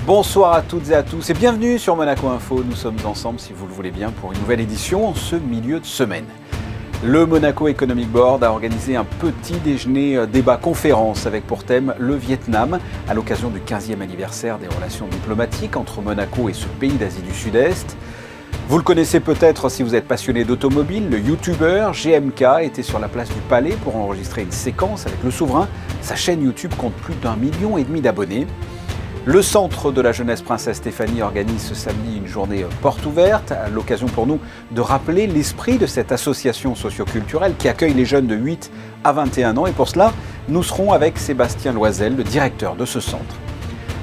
Bonsoir à toutes et à tous et bienvenue sur Monaco Info. Nous sommes ensemble, si vous le voulez bien, pour une nouvelle édition en ce milieu de semaine. Le Monaco Economic Board a organisé un petit déjeuner débat-conférence avec pour thème le Vietnam à l'occasion du 15e anniversaire des relations diplomatiques entre Monaco et ce pays d'Asie du Sud-Est. Vous le connaissez peut-être si vous êtes passionné d'automobile, le youtubeur GMK était sur la place du Palais pour enregistrer une séquence avec le souverain. Sa chaîne YouTube compte plus d'1,5 million d'abonnés. Le Centre de la Jeunesse Princesse Stéphanie organise ce samedi une journée porte ouverte, à l'occasion pour nous de rappeler l'esprit de cette association socioculturelle qui accueille les jeunes de 8 à 21 ans. Et pour cela, nous serons avec Sébastien Loisel, le directeur de ce centre.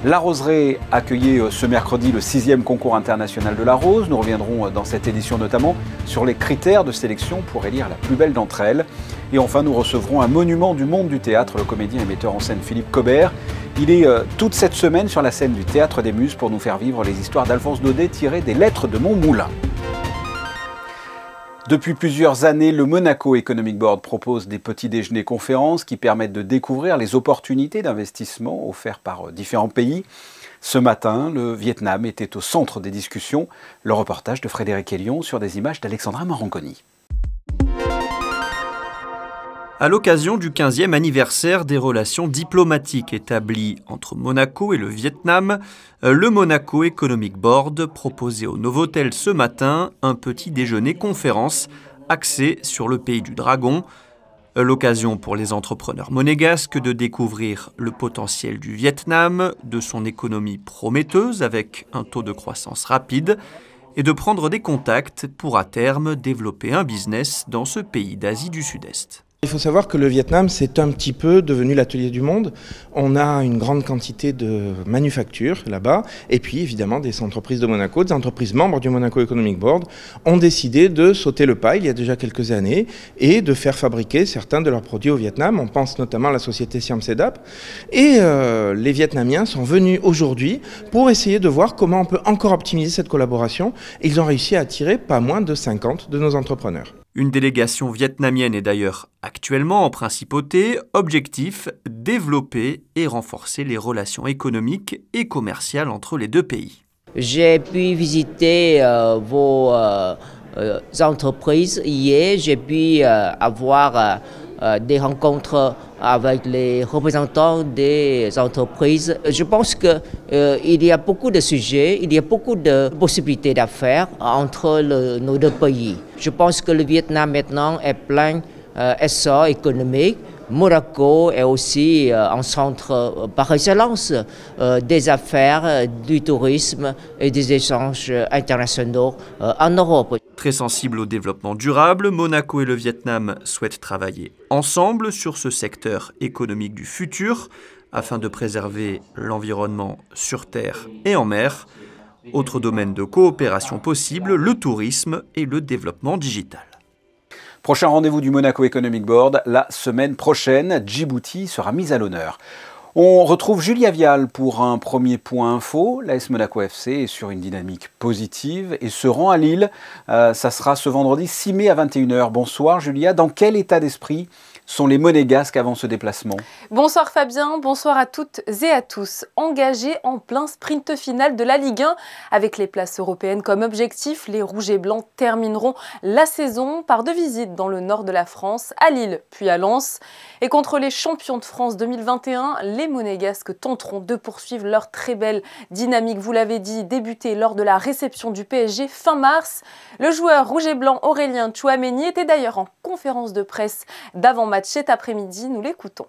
La Roseraie accueillait ce mercredi le 6e concours international de la Rose. Nous reviendrons dans cette édition notamment sur les critères de sélection pour élire la plus belle d'entre elles. Et enfin, nous recevrons un monument du monde du théâtre, le comédien et metteur en scène Philippe Cobert. Il est toute cette semaine sur la scène du Théâtre des Muses pour nous faire vivre les histoires d'Alphonse Daudet tirées des lettres de Montmoulin. Depuis plusieurs années, le Monaco Economic Board propose des petits déjeuners conférences qui permettent de découvrir les opportunités d'investissement offertes par différents pays. Ce matin, le Vietnam était au centre des discussions. Le reportage de Frédéric Elion sur des images d'Alexandra Maranconi. À l'occasion du 15e anniversaire des relations diplomatiques établies entre Monaco et le Vietnam, le Monaco Economic Board proposait au Novotel ce matin un petit déjeuner conférence axé sur le pays du dragon. L'occasion pour les entrepreneurs monégasques de découvrir le potentiel du Vietnam, de son économie prometteuse avec un taux de croissance rapide et de prendre des contacts pour à terme développer un business dans ce pays d'Asie du Sud-Est. Il faut savoir que le Vietnam, c'est un petit peu devenu l'atelier du monde. On a une grande quantité de manufactures là-bas. Et puis, évidemment, des entreprises de Monaco, des entreprises membres du Monaco Economic Board, ont décidé de sauter le pas il y a déjà quelques années et de faire fabriquer certains de leurs produits au Vietnam. On pense notamment à la société Siam Sedap. Et les Vietnamiens sont venus aujourd'hui pour essayer de voir comment on peut encore optimiser cette collaboration. Et ils ont réussi à attirer pas moins de 50 de nos entrepreneurs. Une délégation vietnamienne est d'ailleurs actuellement en principauté. Objectif, développer et renforcer les relations économiques et commerciales entre les deux pays. J'ai pu visiter vos entreprises hier, j'ai pu avoir des rencontres avec les représentants des entreprises. Je pense qu'il y a beaucoup de sujets, il y a beaucoup de possibilités d'affaires entre nos deux pays. Je pense que le Vietnam maintenant est plein d'essor économique. Monaco est aussi un centre par excellence des affaires, du tourisme et des échanges internationaux en Europe. Très sensible au développement durable, Monaco et le Vietnam souhaitent travailler ensemble sur ce secteur économique du futur afin de préserver l'environnement sur terre et en mer. Autre domaine de coopération possible, le tourisme et le développement digital. Prochain rendez-vous du Monaco Economic Board, la semaine prochaine, Djibouti sera mise à l'honneur. On retrouve Julia Vial pour un premier point info. L'AS Monaco FC est sur une dynamique positive et se rend à Lille. Ça sera ce vendredi 6 mai à 21 h. Bonsoir Julia, dans quel état d'esprit sont les Monégasques avant ce déplacement? Bonsoir Fabien, bonsoir à toutes et à tous. Engagés en plein sprint final de la Ligue 1, avec les places européennes comme objectif, les Rouges et Blancs termineront la saison par 2 visites dans le nord de la France, à Lille puis à Lens. Et contre les champions de France 2021, les Monégasques tenteront de poursuivre leur très belle dynamique, vous l'avez dit, débutée lors de la réception du PSG fin mars. Le joueur rouge et blanc Aurélien Tchouaméni était d'ailleurs en conférence de presse d'avant-match cet après-midi, nous l'écoutons.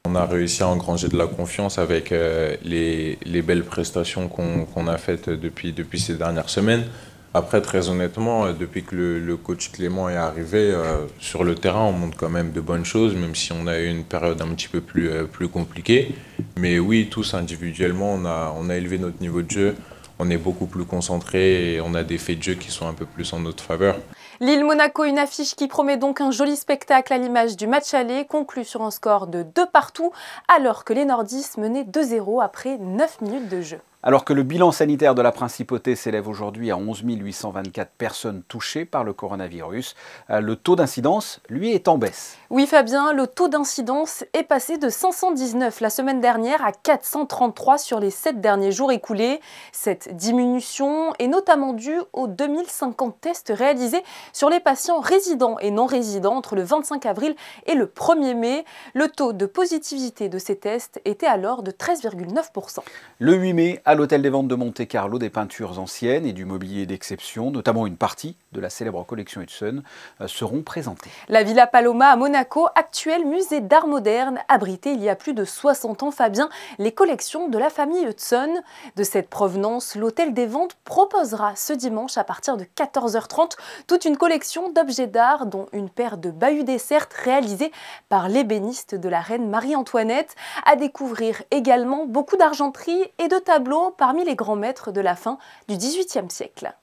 On a réussi à engranger de la confiance avec les belles prestations qu'on a faites depuis ces dernières semaines. Après, très honnêtement, depuis que le coach Clément est arrivé, sur le terrain, on montre quand même de bonnes choses, même si on a eu une période un petit peu plus compliquée. Mais oui, tous individuellement, on a élevé notre niveau de jeu. On est beaucoup plus concentré et on a des faits de jeu qui sont un peu plus en notre faveur. Lille-Monaco, une affiche qui promet donc un joli spectacle à l'image du match aller, conclu sur un score de 2-2, alors que les nordistes menaient 2-0 après 9 minutes de jeu. Alors que le bilan sanitaire de la principauté s'élève aujourd'hui à 11 824 personnes touchées par le coronavirus, le taux d'incidence, lui, est en baisse. Oui Fabien, le taux d'incidence est passé de 519 la semaine dernière à 433 sur les 7 derniers jours écoulés. Cette diminution est notamment due aux 2050 tests réalisés sur les patients résidents et non résidents entre le 25 avril et le 1er mai. Le taux de positivité de ces tests était alors de 13,9%. Le 8 mai, à l'Hôtel des Ventes de Monte-Carlo, des peintures anciennes et du mobilier d'exception, notamment une partie de la célèbre collection Hudson, seront présentées. La Villa Paloma à Monaco, actuel musée d'art moderne, abritait il y a plus de 60 ans, Fabien, les collections de la famille Hudson. De cette provenance, l'Hôtel des Ventes proposera ce dimanche à partir de 14h30 toute une collection d'objets d'art, dont une paire de bahuts dessertes réalisés par l'ébéniste de la reine Marie-Antoinette. À découvrir également beaucoup d'argenterie et de tableaux parmi les grands maîtres de la fin du XVIIIe siècle.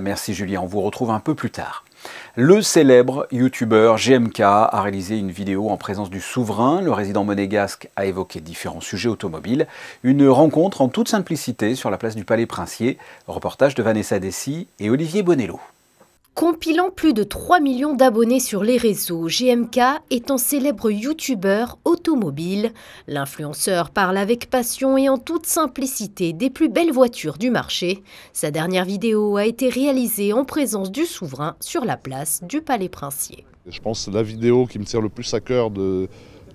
Merci Julien, on vous retrouve un peu plus tard. Le célèbre youtubeur GMK a réalisé une vidéo en présence du souverain. Le résident monégasque a évoqué différents sujets automobiles. Une rencontre en toute simplicité sur la place du Palais Princier. Reportage de Vanessa Dessy et Olivier Bonello. Compilant plus de 3 millions d'abonnés sur les réseaux, GMK est un célèbre youtubeur automobile. L'influenceur parle avec passion et en toute simplicité des plus belles voitures du marché. Sa dernière vidéo a été réalisée en présence du souverain sur la place du Palais Princier. Je pense que c'est la vidéo qui me tire le plus à cœur de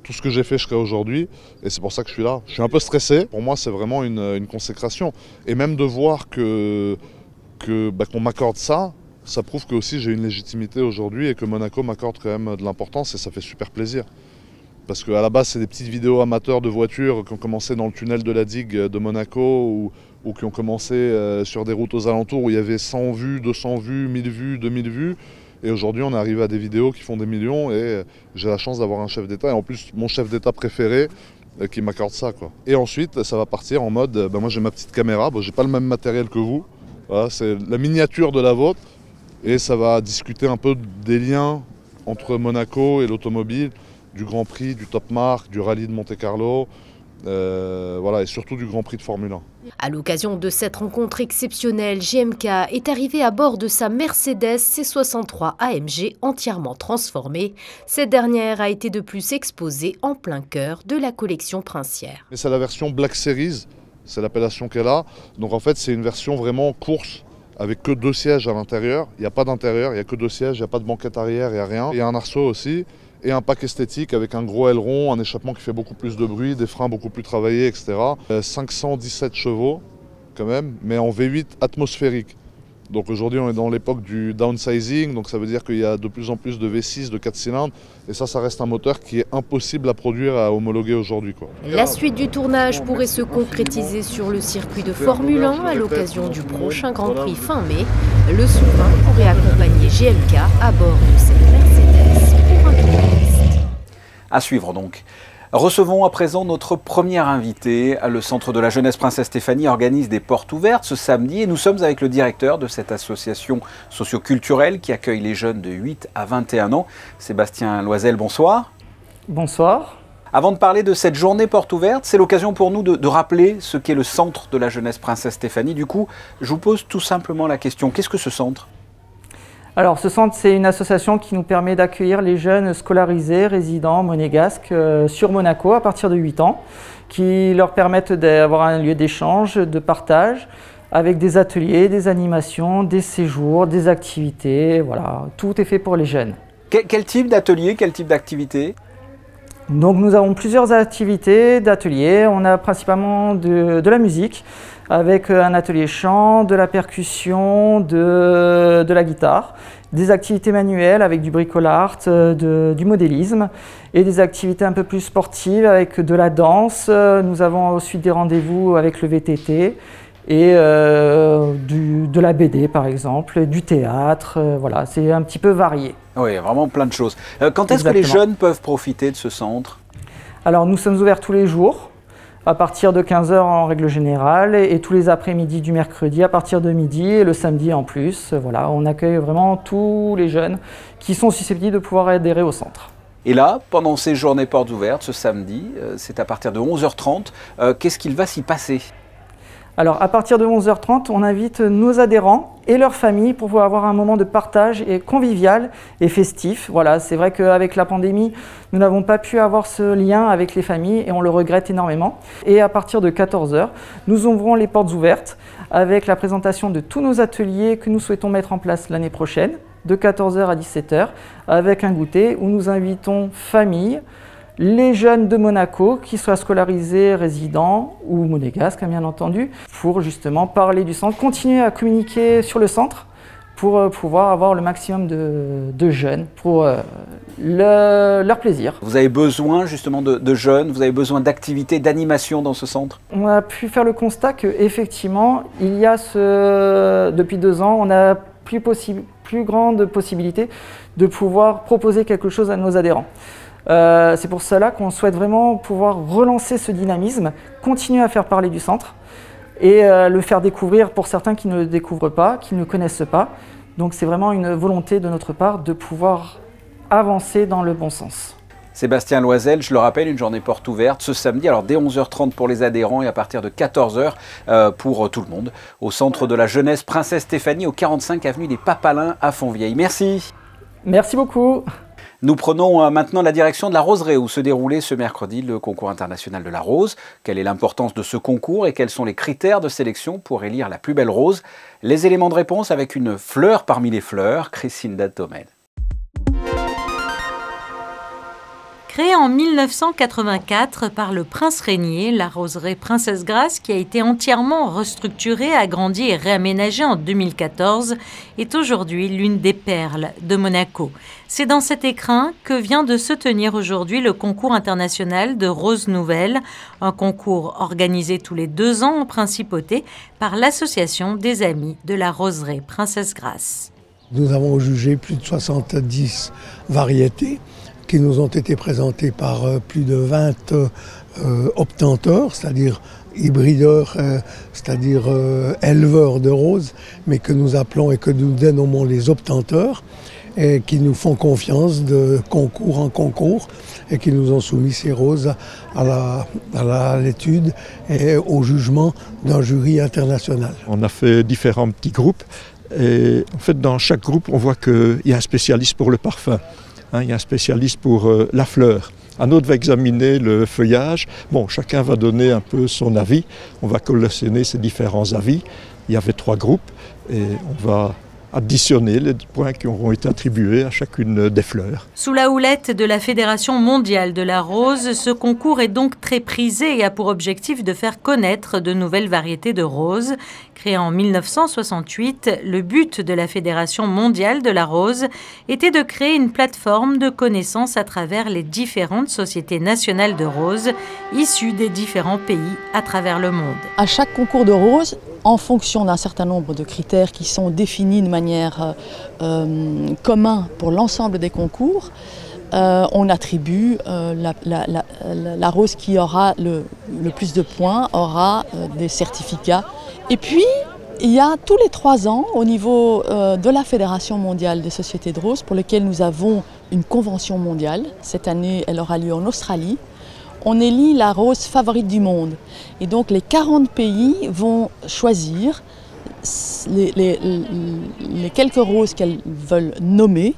tout ce que j'ai fait jusqu'à aujourd'hui et c'est pour ça que je suis là. Je suis un peu stressé. Pour moi, c'est vraiment une consécration. Et même de voir qu'on m'accorde ça, ça prouve que aussi j'ai une légitimité aujourd'hui et que Monaco m'accorde quand même de l'importance et ça fait super plaisir. Parce qu'à la base, c'est des petites vidéos amateurs de voitures qui ont commencé dans le tunnel de la digue de Monaco ou qui ont commencé sur des routes aux alentours où il y avait 100 vues, 200 vues, 1000 vues, 2000 vues. Et aujourd'hui, on est arrivé à des vidéos qui font des millions et j'ai la chance d'avoir un chef d'État et en plus mon chef d'État préféré qui m'accorde ça, quoi. Et ensuite, ça va partir en mode, moi j'ai ma petite caméra, j'ai pas le même matériel que vous, voilà, c'est la miniature de la vôtre. Et ça va discuter un peu des liens entre Monaco et l'automobile, du Grand Prix, du Top Marque, du Rallye de Monte-Carlo, voilà, et surtout du Grand Prix de Formule 1. À l'occasion de cette rencontre exceptionnelle, GMK est arrivé à bord de sa Mercedes C63 AMG entièrement transformée. Cette dernière a été de plus exposée en plein cœur de la collection princière. C'est la version Black Series, c'est l'appellation qu'elle a. Donc en fait, c'est une version vraiment course, avec que 2 sièges à l'intérieur. Il n'y a pas d'intérieur, il n'y a que 2 sièges, il n'y a pas de banquette arrière, il n'y a rien. Il y a un arceau aussi et un pack esthétique avec un gros aileron, un échappement qui fait beaucoup plus de bruit, des freins beaucoup plus travaillés, etc. 517 chevaux quand même, mais en V8 atmosphérique. Donc aujourd'hui on est dans l'époque du downsizing, donc ça veut dire qu'il y a de plus en plus de V6, de 4 cylindres, et ça reste un moteur qui est impossible à produire, à homologuer aujourd'hui, quoi. La suite du tournage pourrait se concrétiser sur le circuit de Formule 1 à l'occasion du prochain Grand Prix fin mai. Le souverain pourrait accompagner GMK à bord de cette Mercedes pour un tour de piste. À suivre donc. Recevons à présent notre première invitée. Le Centre de la Jeunesse Princesse Stéphanie organise des portes ouvertes ce samedi et nous sommes avec le directeur de cette association socio-culturelle qui accueille les jeunes de 8 à 21 ans. Sébastien Loisel, bonsoir. Bonsoir. Avant de parler de cette journée porte ouverte, c'est l'occasion pour nous de rappeler ce qu'est le Centre de la Jeunesse Princesse Stéphanie. Du coup, je vous pose tout simplement la question, qu'est-ce que ce centre ? Alors ce centre, c'est une association qui nous permet d'accueillir les jeunes scolarisés, résidents monégasques sur Monaco à partir de 8 ans, qui leur permettent d'avoir un lieu d'échange, de partage, avec des ateliers, des animations, des séjours, des activités, voilà, tout est fait pour les jeunes. Quel type d'atelier, quel type d'activité ? Donc nous avons plusieurs activités d'ateliers, on a principalement de la musique, avec un atelier chant, de la percussion, de la guitare, des activités manuelles avec du bricolage, du modélisme et des activités un peu plus sportives avec de la danse. Nous avons ensuite des rendez-vous avec le VTT et de la BD par exemple, du théâtre, voilà, c'est un petit peu varié. Oui, vraiment plein de choses. Quand est-ce que les jeunes peuvent profiter de ce centre ? Alors nous sommes ouverts tous les jours, à partir de 15h en règle générale, et tous les après-midi du mercredi à partir de midi, et le samedi en plus. Voilà, on accueille vraiment tous les jeunes qui sont susceptibles de pouvoir adhérer au centre. Et là, pendant ces journées portes ouvertes, ce samedi, c'est à partir de 11h30, qu'est-ce qu'il va s'y passer ? Alors à partir de 11h30, on invite nos adhérents et leurs familles pour pouvoir avoir un moment de partage et convivial et festif. Voilà, c'est vrai qu'avec la pandémie, nous n'avons pas pu avoir ce lien avec les familles et on le regrette énormément. Et à partir de 14h, nous ouvrons les portes ouvertes avec la présentation de tous nos ateliers que nous souhaitons mettre en place l'année prochaine, de 14h à 17h, avec un goûter où nous invitons familles, les jeunes de Monaco, qui soient scolarisés, résidents ou monégasques, bien entendu, pour justement parler du centre, continuer à communiquer sur le centre pour pouvoir avoir le maximum de jeunes pour leur plaisir. Vous avez besoin justement de jeunes, vous avez besoin d'activités, d'animation dans ce centre? On a pu faire le constat qu'effectivement, il y a depuis 2 ans, on a plus grande possibilité de pouvoir proposer quelque chose à nos adhérents. C'est pour cela qu'on souhaite vraiment pouvoir relancer ce dynamisme, continuer à faire parler du centre et le faire découvrir pour certains qui ne le découvrent pas, qui ne connaissent pas. Donc c'est vraiment une volonté de notre part de pouvoir avancer dans le bon sens. Sébastien Loisel, je le rappelle, une journée porte ouverte ce samedi, alors dès 11h30 pour les adhérents et à partir de 14h pour tout le monde, au centre de la jeunesse Princesse Stéphanie, au 45 avenue des Papalins à Fontvieille. Merci. Merci beaucoup. Nous prenons maintenant la direction de la Roseraie où se déroulait ce mercredi le concours international de la rose. Quelle est l'importance de ce concours et quels sont les critères de sélection pour élire la plus belle rose? Les éléments de réponse avec une fleur parmi les fleurs, Christinda Tomel. Créée en 1984 par le prince Régnier, la roseraie Princesse Grace, qui a été entièrement restructurée, agrandie et réaménagée en 2014, est aujourd'hui l'une des perles de Monaco. C'est dans cet écrin que vient de se tenir aujourd'hui le concours international de roses nouvelles, un concours organisé tous les 2 ans en principauté par l'association des amis de la roseraie Princesse Grace. Nous avons jugé plus de 70 variétés qui nous ont été présentées par plus de 20 obtenteurs, c'est-à-dire hybrideurs, c'est-à-dire éleveurs de roses, mais que nous appelons et que nous dénommons les obtenteurs, et qui nous font confiance de concours en concours et qui nous ont soumis ces roses à l'étude et au jugement d'un jury international. On a fait différents petits groupes et en fait dans chaque groupe on voit qu'il y a un spécialiste pour le parfum. Il y a un spécialiste pour la fleur. Un autre va examiner le feuillage. Bon, chacun va donner un peu son avis. On va collationner ces différents avis. Il y avait 3 groupes et on va additionner les points qui auront été attribués à chacune des fleurs. Sous la houlette de la Fédération mondiale de la rose, ce concours est donc très prisé et a pour objectif de faire connaître de nouvelles variétés de roses. Créé en 1968, le but de la Fédération mondiale de la rose était de créer une plateforme de connaissances à travers les différentes sociétés nationales de roses issues des différents pays à travers le monde. À chaque concours de roses, en fonction d'un certain nombre de critères qui sont définis de manière commune pour l'ensemble des concours, on attribue la rose qui aura le plus de points, aura des certificats. Et puis, il y a tous les 3 ans, au niveau de la Fédération mondiale des sociétés de roses, pour lequel nous avons une convention mondiale. Cette année, elle aura lieu en Australie. On élit la rose favorite du monde. Et donc les 40 pays vont choisir les quelques roses qu'elles veulent nommer.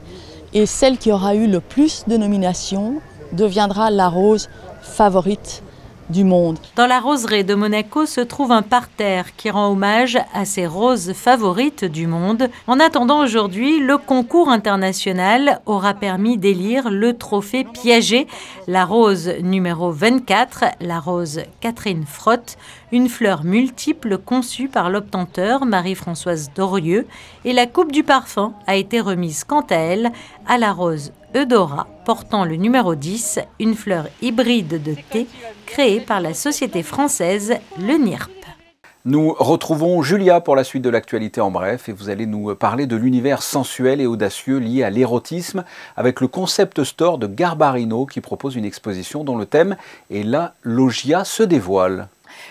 Et celle qui aura eu le plus de nominations deviendra la rose favorite du monde. Dans la roseraie de Monaco se trouve un parterre qui rend hommage à ces roses favorites du monde. En attendant aujourd'hui, le concours international aura permis d'élire le trophée Piaget, la rose numéro 24, la rose Catherine Frotte, une fleur multiple conçue par l'obtenteur Marie-Françoise Dorieux, et la coupe du parfum a été remise quant à elle à la rose Eudora, portant le numéro 10, une fleur hybride de thé créée par la société française Le NIRP. Nous retrouvons Julia pour la suite de l'actualité en bref et vous allez nous parler de l'univers sensuel et audacieux lié à l'érotisme avec le concept store de Garbarino qui propose une exposition dont le thème est la Loggia se dévoile.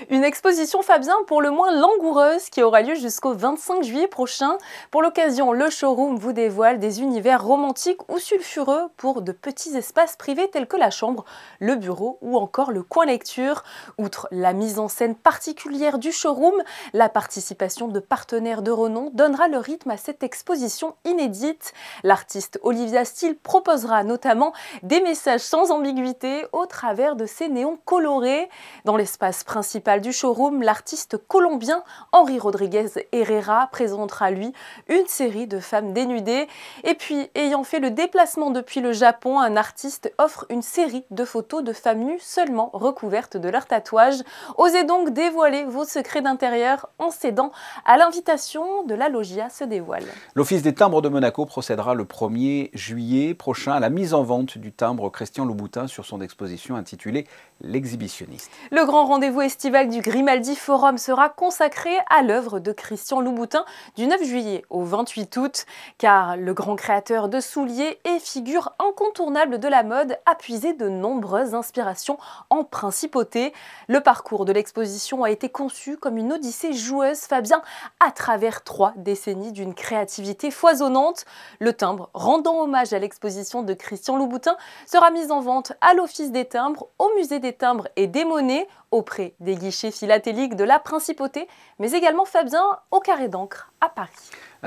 Une exposition, Fabien, pour le moins langoureuse qui aura lieu jusqu'au 25 juillet prochain. Pour l'occasion, le showroom vous dévoile des univers romantiques ou sulfureux pour de petits espaces privés tels que la chambre, le bureau ou encore le coin lecture. Outre la mise en scène particulière du showroom, la participation de partenaires de renom donnera le rythme à cette exposition inédite. L'artiste Olivia Steele proposera notamment des messages sans ambiguïté au travers de ces néons colorés. Dans l'espace principal du showroom, l'artiste colombien Henry Rodriguez Herrera présentera lui une série de femmes dénudées. Et puis, ayant fait le déplacement depuis le Japon, un artiste offre une série de photos de femmes nues seulement recouvertes de leurs tatouages. Osez donc dévoiler vos secrets d'intérieur en cédant à l'invitation de la Loggia se dévoile. L'Office des timbres de Monaco procédera le 1er juillet prochain à la mise en vente du timbre Christian Louboutin sur son exposition intitulée L'exhibitionniste. Le grand rendez-vous estival du Grimaldi Forum sera consacré à l'œuvre de Christian Louboutin du 9 juillet au 28 août, car le grand créateur de souliers et figure incontournable de la mode a puisé de nombreuses inspirations en principauté. Le parcours de l'exposition a été conçu comme une odyssée joueuse, Fabien, à travers 3 décennies d'une créativité foisonnante. Le timbre rendant hommage à l'exposition de Christian Louboutin sera mis en vente à l'Office des timbres, au Musée des timbres et des monnaies, auprès des guichets philatéliques de la Principauté, mais également, Fabien, au Carré d'Ancre à Paris.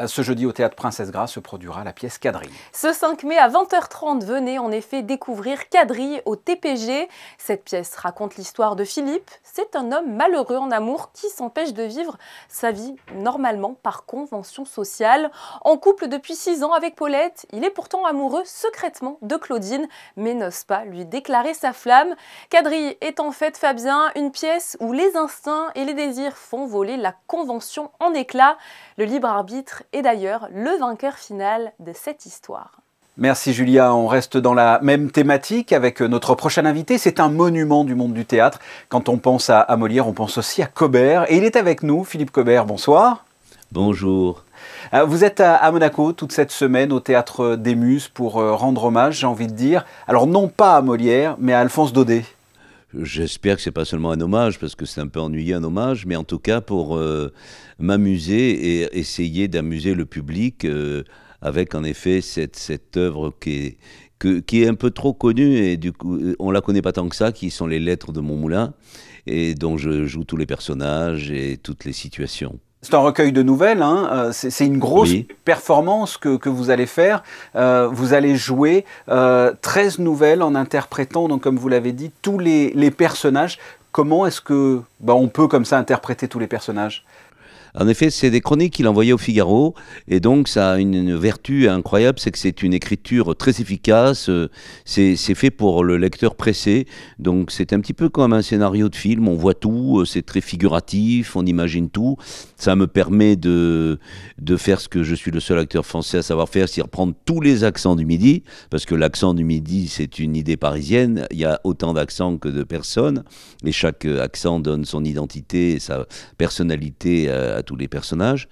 Ce jeudi, au Théâtre Princesse Grace, se produira la pièce Quadrille. Ce 5 mai à 20h30, venez en effet découvrir Quadrille au TPG. Cette pièce raconte l'histoire de Philippe. C'est un homme malheureux en amour qui s'empêche de vivre sa vie normalement par convention sociale. En couple depuis 6 ans avec Paulette, il est pourtant amoureux secrètement de Claudine, mais n'ose pas lui déclarer sa flamme. Quadrille est en fait, Fabien, une pièce où les instincts et les désirs font voler la convention en éclats. Le libre arbitre est d'ailleurs le vainqueur final de cette histoire. Merci Julia, on reste dans la même thématique avec notre prochain invité. C'est un monument du monde du théâtre. Quand on pense à Molière, on pense aussi à Cobert. Et il est avec nous, Philippe Cobert, bonsoir. Bonjour. Vous êtes à Monaco toute cette semaine au Théâtre des Muses pour rendre hommage, j'ai envie de dire. Alors non pas à Molière, mais à Alphonse Daudet. J'espère que ce n'est pas seulement un hommage, parce que c'est un peu ennuyé un hommage, mais en tout cas pour m'amuser et essayer d'amuser le public avec en effet cette œuvre qui est un peu trop connue, et du coup on ne la connaît pas tant que ça, qui sont les Lettres de Montmoulin, et dont je joue tous les personnages et toutes les situations. C'est un recueil de nouvelles, hein. C'est une grosse performance que vous allez faire. Vous allez jouer 13 nouvelles en interprétant, donc, comme vous l'avez dit, tous les personnages. Comment est-ce que on peut comme ça interpréter tous les personnages ? En effet, c'est des chroniques qu'il envoyait au Figaro, et donc ça a une vertu incroyable, c'est que c'est une écriture très efficace, c'est fait pour le lecteur pressé, donc c'est un petit peu comme un scénario de film, on voit tout, c'est très figuratif, on imagine tout, ça me permet de faire ce que je suis le seul acteur français à savoir faire, c'est reprendre tous les accents du Midi, parce que l'accent du Midi c'est une idée parisienne, il y a autant d'accents que de personnes, et chaque accent donne son identité et sa personnalité à tous les personnages.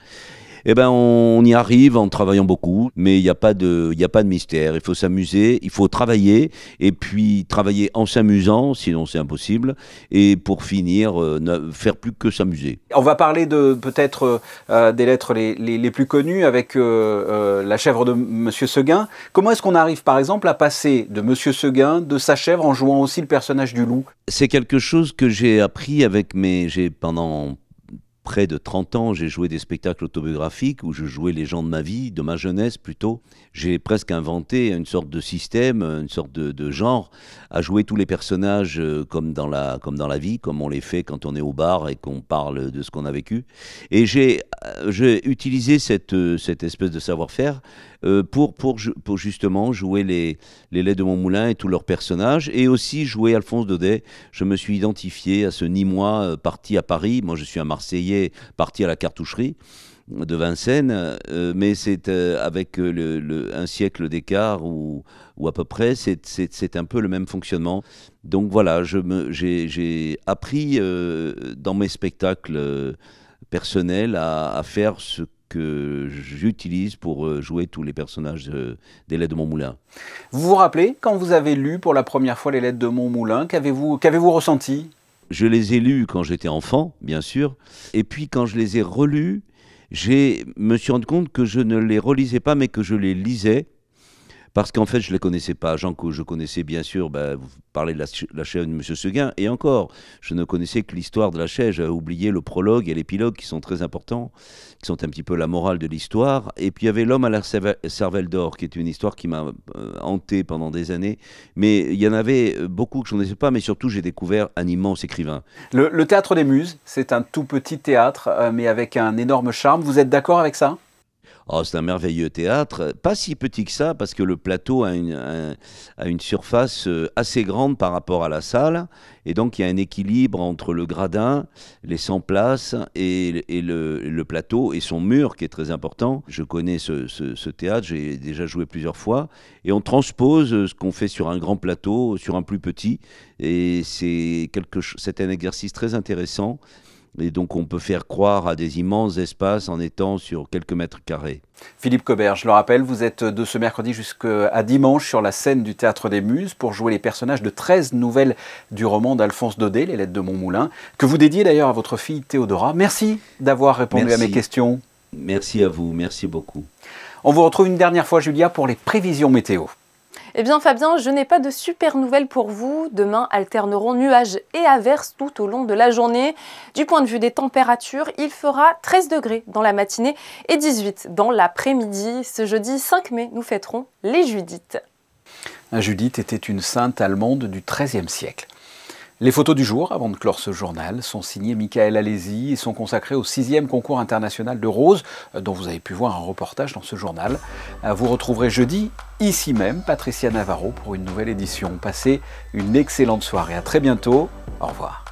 Eh ben, on y arrive en travaillant beaucoup, mais il n'y a pas de mystère. Il faut s'amuser, il faut travailler, et puis travailler en s'amusant, sinon c'est impossible. Et pour finir, ne faire plus que s'amuser. On va parler de peut-être des lettres les plus connues avec la chèvre de Monsieur Seguin. Comment est-ce qu'on arrive par exemple à passer de Monsieur Seguin, de sa chèvre, en jouant aussi le personnage du loup? C'est quelque chose que j'ai appris avec pendant près de 30 ans, j'ai joué des spectacles autobiographiques où je jouais les gens de ma vie, de ma jeunesse plutôt. J'ai presque inventé une sorte de système, une sorte de genre, à jouer tous les personnages comme dans la vie, comme on les fait quand on est au bar et qu'on parle de ce qu'on a vécu. Et j'ai utilisé cette espèce de savoir-faire pour justement jouer les Laits de Montmoulin et tous leurs personnages, et aussi jouer Alphonse Daudet. Je me suis identifié à ce Nîmois parti à Paris. Moi, je suis un Marseillais parti à la cartoucherie de Vincennes, mais c'est avec un siècle d'écart ou à peu près, c'est un peu le même fonctionnement. Donc voilà, j'ai appris dans mes spectacles personnels à faire ce que j'utilise pour jouer tous les personnages des Lettres de Montmoulin. Vous vous rappelez, quand vous avez lu pour la première fois les Lettres de Montmoulin, qu'avez-vous ressenti ? Je les ai lus quand j'étais enfant, bien sûr, et puis quand je les ai relus, je me suis rendu compte que je ne les relisais pas, mais que je les lisais, parce qu'en fait, je ne les connaissais pas. Je connaissais bien sûr, vous parlez de la chaise de M. Seguin, et encore, je ne connaissais que l'histoire de la chaise. J'avais oublié le prologue et l'épilogue qui sont très importants, qui sont un petit peu la morale de l'histoire. Et puis il y avait L'homme à la cervelle d'or, qui est une histoire qui m'a hanté pendant des années. Mais il y en avait beaucoup que je ne connaissais pas, mais surtout j'ai découvert un immense écrivain. Le Théâtre des Muses, c'est un tout petit théâtre, mais avec un énorme charme. Vous êtes d'accord avec ça ? Oh, c'est un merveilleux théâtre, pas si petit que ça, parce que le plateau a une surface assez grande par rapport à la salle, et donc il y a un équilibre entre le gradin, les 100 places, et le plateau, et son mur qui est très important. Je connais ce théâtre, j'ai déjà joué plusieurs fois, et on transpose ce qu'on fait sur un grand plateau, sur un plus petit, et c'est un exercice très intéressant. Et donc on peut faire croire à des immenses espaces en étant sur quelques mètres carrés. Philippe Cobert, je le rappelle, vous êtes de ce mercredi jusqu'à dimanche sur la scène du Théâtre des Muses pour jouer les personnages de 13 nouvelles du roman d'Alphonse Daudet, Les Lettres de Montmoulin, que vous dédiez d'ailleurs à votre fille Théodora. Merci d'avoir répondu à mes questions. Merci à vous, merci beaucoup. On vous retrouve une dernière fois, Julia, pour les prévisions météo. Eh bien Fabien, je n'ai pas de super nouvelles pour vous. Demain alterneront nuages et averses tout au long de la journée. Du point de vue des températures, il fera 13 degrés dans la matinée et 18 dans l'après-midi. Ce jeudi 5 mai, nous fêterons les Judith. Judith était une sainte allemande du XIIIe siècle. Les photos du jour, avant de clore ce journal, sont signées Michael Alési et sont consacrées au 6e concours international de rose, dont vous avez pu voir un reportage dans ce journal. Vous retrouverez jeudi, ici même, Patricia Navarro pour une nouvelle édition. Passez une excellente soirée. À très bientôt. Au revoir.